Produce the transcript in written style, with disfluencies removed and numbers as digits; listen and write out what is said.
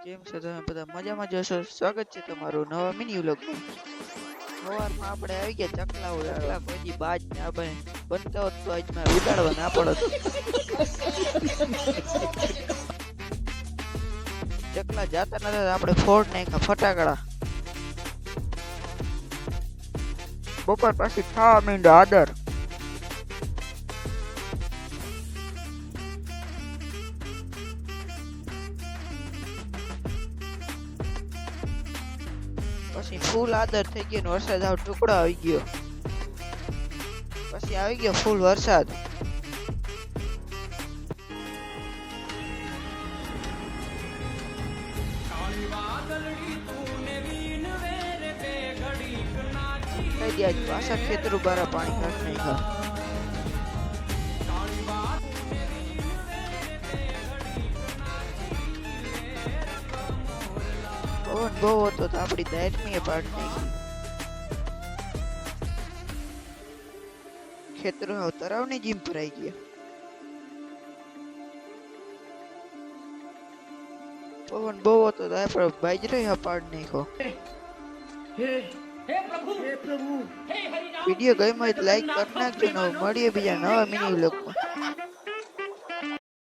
કેમ છો તમે બધા મજામાં જશો? સ્વાગત છે તમારું નવા મિની વ્લોગમાં. સવારમાં આપણે આવી ગયા ચકલા ઉડાડવા. કોઈ બાજ ને આપણે બનતા હોત તો આજ મારે ઉડાડવા ના પડત. ચકલા જાતા નતા આપણે ફોડ નાખ્યા ફટાકડા. બપોર પછી ખાવા માંડ્યો આદર. પછી ફૂલ આદર થઈ ગયો ને વરસાદ આવ ટુકડો આવી ગયો. પછી આવી ગયો ફૂલ વરસાદ. થઈ ગયા પાછા ખેતરો બારા પાણી કાઢ નાખ્યા. પવન બહુ હતો તો આપણી દાયટમીએ પાડ નાખી. ખેતરો હાવ તરાવની જીમ ભરાઈ ગયા. પવન બહુ હતો તો આપણે બાજરો હા પાડ નાખ્યો. વિડીયો ગમ્યો હોય તો લાઈક કરી નાખજો ને મળીએ બીજા નવા મિની વ્લોગમાં.